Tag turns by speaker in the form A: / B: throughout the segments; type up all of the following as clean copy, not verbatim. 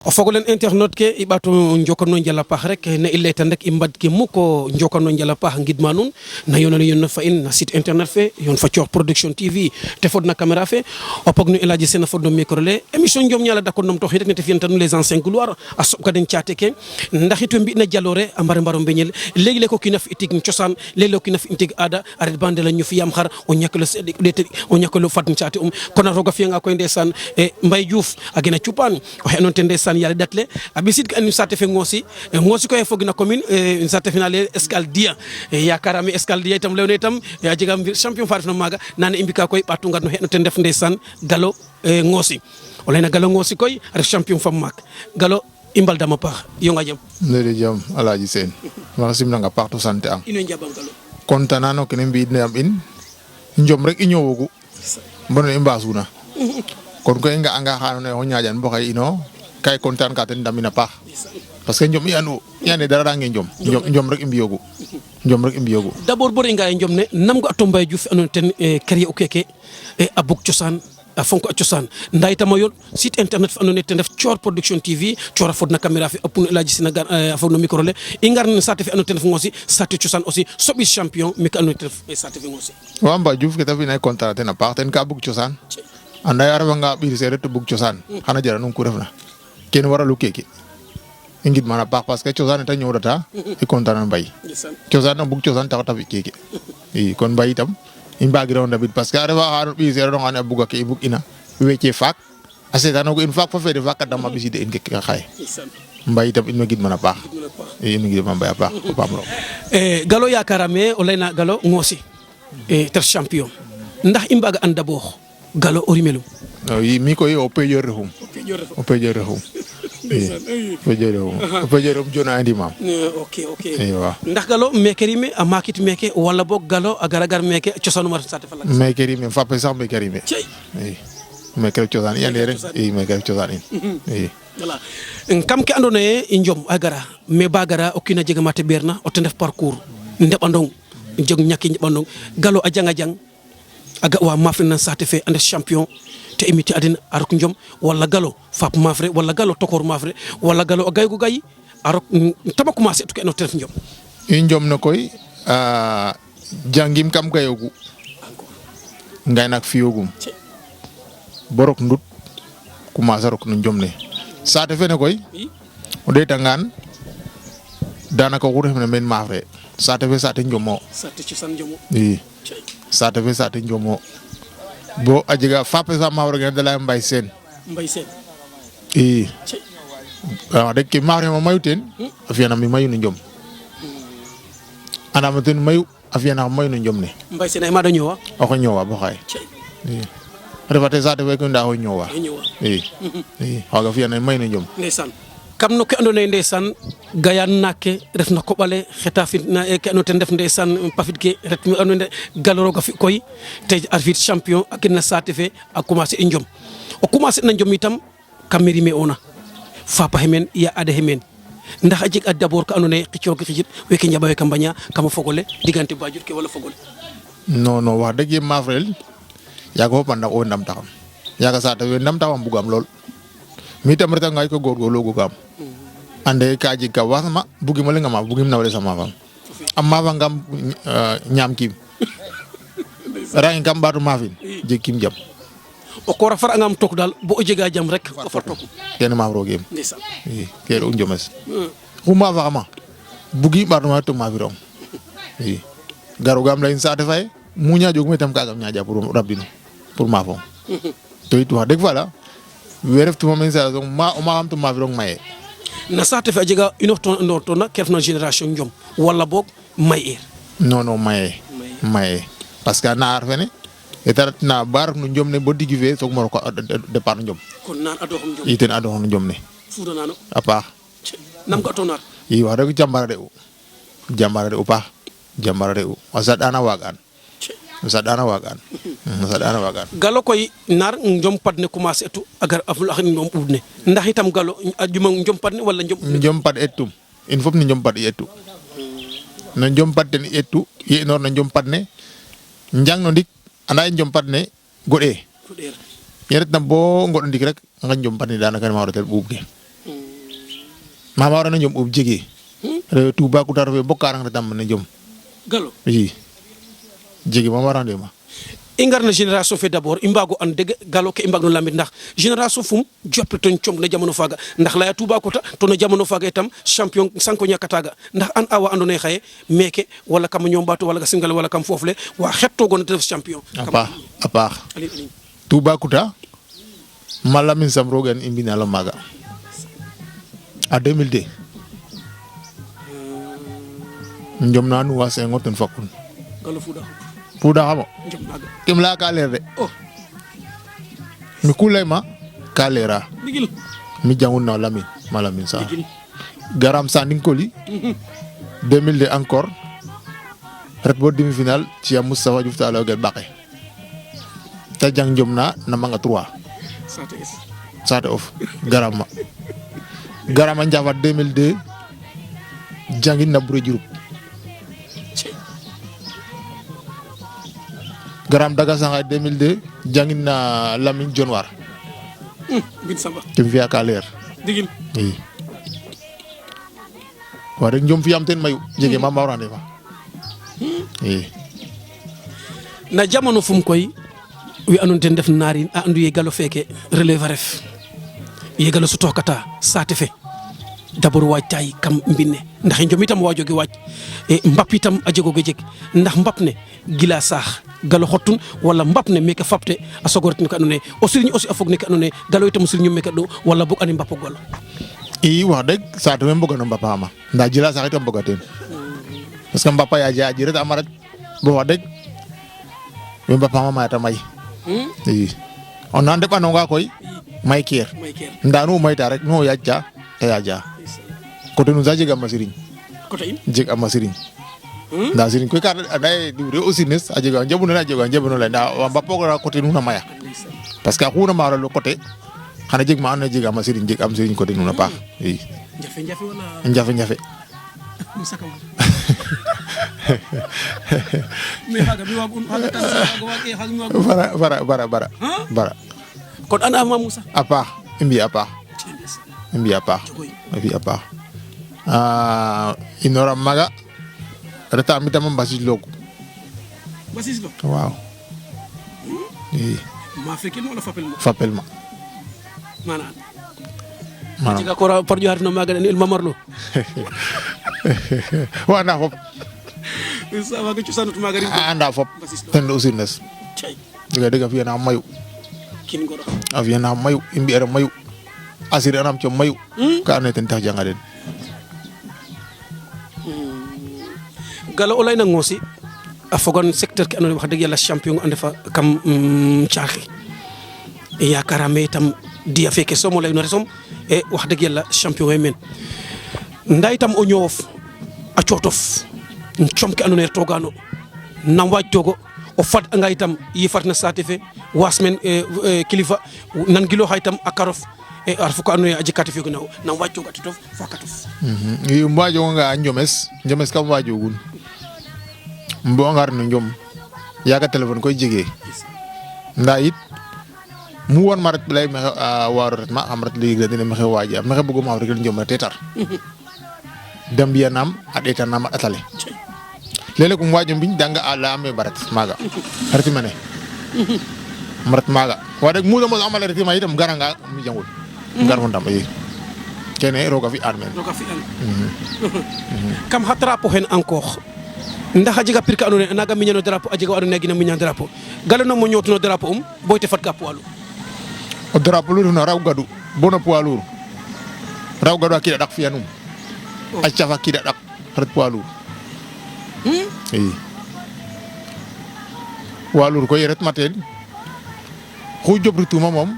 A: o fogolen internet ke i ɓato jokonno njala paax rek ne i leytan rek i mbad ke muk o jokonno njala paax ngidma nuun na yonano yon fa in na site internet fe yon fa Coox Production TV te fodna caméra fe o pog no El Hadji Sene fodno micro le émission Njom Ñala dako nom toxi rek ne te fiyantanu les anciens gloires a soɓka den caate ke ndax it we mbi'na jaloore a mbaro mbeñel léegi le ko kiina fi tig cosaan léegi le o kiina fi tig aada a ret ba ndela ñu fi yaam xar o ñakelo o ñakelo fadn caate kono roga fiyanga koy ndeysaan Mbaye Diouf a gena cupaan o xe noon te ndeysaan yàlla datle a ɓisid ka anu saate fe Ngoosi koy fogna commune saate fe na le Escale Dia yakarame Escale Dia itam lewne itam a jega champion fa refna maaga nana i mbika koy ɓatu ngar no xeno ten ref ndeysaan Galo Ngoosi o leyna Galo Ngoosi koy a ref champion fam maak Galo i mbaldama paax yonga jam
B: ndede jam Alhaji Sene maxa simnanga paax to sant ang
A: ino njabam Galo
B: content na no kene mbi'id na yam in njom rek i ñoowogu bono i mbasuna kon koy i nga'anga xa andoona yee o ñaaƴan bo xaye ino ka i content ka ten ndamina paax parce que njom i ande dara range njom rek i mbi'oogu njom rek i mbi'oogu
A: d'abord bo i nga'e njom ne nam ga to Mbaye Diouf andoona yee ten créer u keke a bug cosaan a fonk a cosaan nda itam o yoon site internet fe andoona yee ten ref Coox Production TV Coox a fodna caméra fe a pun El Hadji Sene a fodno micro le i ngar no saate fe andoona yee ten ref Ngoosi saate cosaan aussi soɓis champion mi ka andoona yee ten ref saate fe Ngoosi
B: wa Mbaye Diouf ke ta fi'na i content ten a paax ten ka bug cosaan anda ye a refanga ɓiir seereer te bug cosaan xana jara num ku refna kene waralu keke i ngidmana paax parce que cosaan ne ta ñoowdata i content na Mbaye cosaan a bug cosaan taxu ta fi keke i kon Mbaye itam i mbagiro ndabid parce que a refa xa ɓiir seereer oxa a buga ke i bug ina wecce faak a seetanoga in faak fa feede faak kadam a ɓiside in keke xaye Mbaye itam in way ngidmana paax i in way ngidma Mbaye a paax o paam roog
A: Galo yakarame o leyna Galo Ngoosi te ref champion ndax i mbaga an d'abord Galo o rimelum
B: mi koy o peƴoor refum o peƴoor refum o peƴoor refum jona a ndimam
A: ok
B: i wa
A: ndax Galo meke rime a makit meke wala boog Galo a gar meke cosaanum a ref saate fa lakas
B: meke rime fape sax meke rime i meke ref cosaan i ande rek i meke ref cosaan in i
A: voilà kam ke andoona yee i Njom a gara mais ba gara o kiin a jega ma te ɓeerna o ten ref parcours ndeɓandong jeg ñaki ndeɓandong Galo a janga jang a ga wa maaf na saate fe a ndef champion te imité a den a rok Njom wala Galo faap maaf re wala Galo tokoor maaf re wala Galo a gaygu gay a rok taba commencer tu ke no te ref Njom
B: i Njom na koy jangim kam gayoogu ngaynaak fi'oogum bo rok ndut commencer rok no Njom ne saate fene koy o ɗeetangaan daanaka oxu refna meen maaf re saate fe saate Njom o
A: saate cosaan Njom o
B: i saate fe saate Njom o bo a jega fape sa maaf rogena da laya Mbaye Sene i wax deg ke maaf rema mayu teen a fi'anam mayu no Njom andaam ten mayu a fi'anaxam mayu no Njom ne
A: Mbaye Sene ay maada ñoowa
B: oxey ñoowa bo xaye i refate saate fe koy nda oxey ñoowa i xaaga fi'anam mayu no Njom
A: ndeysaan kam no ke andoona yee ndeysaan gayaan naak ke ref na koɓale xeta fitna ke andoona yee ten ref ndeysaan pafid ke ret me andoona yee Galo roog a fi koy te a fit champion a gen na saate fe a commencer i Njom o commencer na Njom itam kam me rime oona faapa xe meen ya ada xe meen ndax a jeg a d'abord ka andoona yee xicor ke xicit weke njaɓa weke mbaña kam o fog ole diggante Badiouth ke wala fog ole
B: non wax dëgg ye maaf rel yaaga fop a ndax o ndamtaxam yaaga saate fe ndamtaxam bugaam lool mi itam retanga ko góorgóorloogugaam ande ka jeg ka wasma bugim o leŋ a maaf bugim nawle sa maafam a maafangam ñaam kiim rangin kam ɓaatu maafin jeg kiim jam
A: o koor a far'angam took daal bo o jega jam rek o far took
B: kene maaf roogeem
A: ndeysaan
B: i kene u Njomes xu maafaxama bugim ɓaatu maaf to maafirong i garogaam layin saate faye mu ñaaƴooguma itam kaagam ñaaƴa pour rabdin pour maafong to it wax deg fa la we reftuma meen sa o maafam to maafirong maye
A: na saate fe a jega ino toona ke refna génération Njom wala boog may eer
B: non maye parce que a naar fene eta retna ba ref no Njom ne bo digi fe soogum o rok a départ no Njom
A: kon naan adoxam Njom
B: i ten adoxam no Njom ne
A: fuudanano
B: a paax
A: nam ga to naar
B: i wax deg jambara re'u paax jambara re'u a saɗana waagaan
A: Galo koy naar Njom pad ne commencer etu a gar a fulaxin Njom ɓuud ne ndax itam Galo a juma Njom pad ne wala
B: Njom pad etum in fop no Njom pad i etu no Njom pad ten i etu ye inoor no Njom pad ne njang no ndik anda ye Njom pad ne goɗee ye retna bo ngoɗo ndik rek nga Njom pad ne danaka ma waro tel ɓuuɓ ke mama wara na njom ub jege re tuba ku tarfe bokkarang na tam na njom
A: galo
B: yi jege mama wara ndema
A: i ngarna génération fe d'abord i mbago an deg galo ke i mbagno lamit ndax génération fum joppe ton com na jamono faga ndax laya Toubacouta to na jamono faga itam champion sanko ñakataga ndax an awa ando naye xaye meke wala kam ñombato wala ga singal wala kam fofle wa xetto gona te def champion
B: a paax Toubacouta malamin sam rogen i mbina la maga a 2002 njom na nu wa Senghor ten fakun
A: galo fuda
B: puda xamo
A: njom naga
B: kim la ka leer de
A: oh
B: mi kulay ma ka leera
A: digil
B: mi jangun na Lamine malamin sa
A: digil
B: garam sanding koli 2002 encore ret bo demi final ci am Moustapha Diouf taala gel baqé ta jang njom na manga 3 sate of garama njafat 2002 jangin na bure jurup garam daga sanga 2002 jangin na Lamine Jonwar
A: bin samba
B: kim fiya ka leer
A: digil
B: oui wa rek njom fi am ten mayu jege ma mawrande fa oui
A: na jamono fum koy wi anon ten def narin a andu ye galo feke relève ref ye galo suto kata sate fe d'abord waccay kam mbinne ndax njom itam wajo gi wacc e mbap itam a jego ge jeg ndax mbap ne gila sax galo xottun wala mbap ne meke fapte a sogortin ko andone o sirni aussi a fog ne ko andone galo itam sirni meke do wala bok ani mbap gol
B: i wax deg sate fe mboga no mbapama nda jila sax itam mboga ten parce que mbapa ya ja jiret amarat bo wax deg we mbapama ma ta may i on nan deɓanonga koy may keer nda nu mayta rek nu yajja te yaja côté nu sa jeg ama siriñ jeg ama siriñ nda siriñ koy ka anda diwre aussi nes a jega njabuna a jega njabuna le nda wa mbapogora côté nu na maya parce que xuna mara le côté xana jeg ma ando jeg ama siriñ jeg am siriñ côté nu na paax i njafe njafe bara
A: kon ana ma Moussa
B: a paax i mbi'a paax inora maga reta mitama mbasis log waaw i
A: ma fekin wala
B: fapel ma
A: mana jiga ko par joar no maga el mamarlo
B: wa na fop
A: sa waga ci sanut maga
B: anda fop ten aussi nes diga fiya na mayu
A: kin goro
B: a fiya na mayu i mbi'ara mayu asir anam co mayu ka ando ten tax janga den
A: galo o layna ngosi a fogon secteur ke andona wax deug yalla champion ande fa kam ciaxi yakarame itam dia feke somo layno resom e wax deug yalla champion men nday tam o ñowof a ciotof comke andona togano nam waj togo o fad anga itam yifatna sate fe wasmen kilifa nan gilo haytam a karof e arfu ko andona a jikati fe gnaw nam waj togo atof fakatof
B: i mbajo nga njomes kam wajo gun mbo ngar no njom yaga téléphone koy jege nda it mu won marat lay me waru ret ma am ret ligue dina me xew waji me xew bëgguma rek njom tetar dem bianam adeta nam atale lele ko waji biñ danga ala me barat maga reti mané marat maga wa rek mu do mo amala reti ma itam garanga mi jangul ngar ndam yi kene roga fi armen
A: kam hatra po hen encore ndax a jega pirka andona ye naga miñano drapeau a jega wa andona ye gina miña drapeau galano mo ñootno drapeau boyte fat ka poids lourd
B: o drapeau lu na raw gadu bona poids lourd raw gadu akida dak fiyanum a cafa kida dak ret poids lourd i poids lourd koy ret maten xu jobrituma mom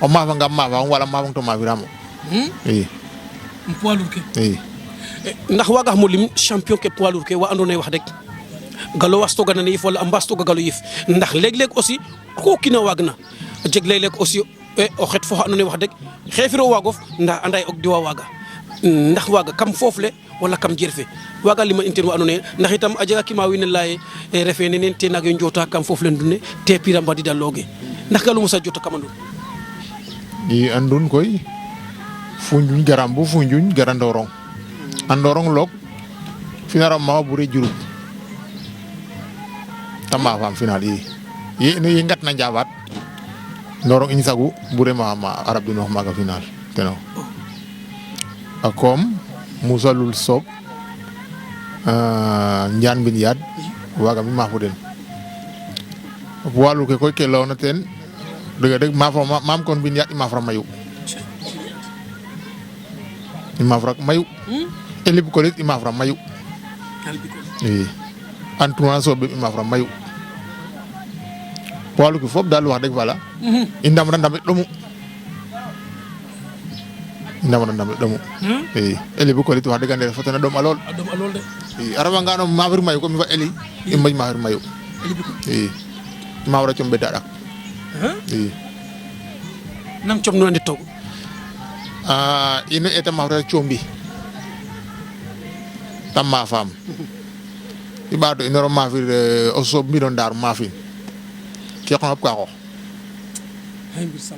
B: o mafa ngam mafa wala mafa to mafiramo i
A: poids lourd ke
B: i
A: ndax waga mo lim champion ke poids lourd ke wa andona ye wax deg galo wasto gana ne yif wala ambasto galo yif ndax leg aussi ko kina wagna jeg leg aussi o xet fo andona ye wax deg xefiro wagof nda anday ok diwa waga ndax waga kam fofle wala kam jerfe waga lima inter wa andona ye ndax itam a jega kima wine lay refe nenen te nag yo njota kam fofle ndune te pira mbadi daloge ndax galo musa jota kam andun
B: i andun koy Foundiougne Garambu Foundiougne gara Ndorong a Ndorong lok final ma bure Diouroup tama fam final yi no ngat na Ndiabat Ndorong in sagu bure ma arab dino maga final teno akom Moussa Loul Sob Ndian bin Yad waga mi ma den walu ke koy ke lawna ten dëgg ma fa mam kon bin Yad ma fra mayu ima fra mayu elib ko lit ima fra mayu entourage sobe ima fra mayu walu ko fop dal wax dëgg wala indam ndam domu elib ko lit wax dëgg ande fotana dom alol
A: de
B: arawa ngano ma fra mayu ko mi fa eli imay ma fra mayu ma wara combe dadak
A: nam com no andi taw
B: ino eta ma fra combi tam ma fam ibado inoro ma fi o so mi don dar ma fi ci xonop ka ko
A: hay mbir sam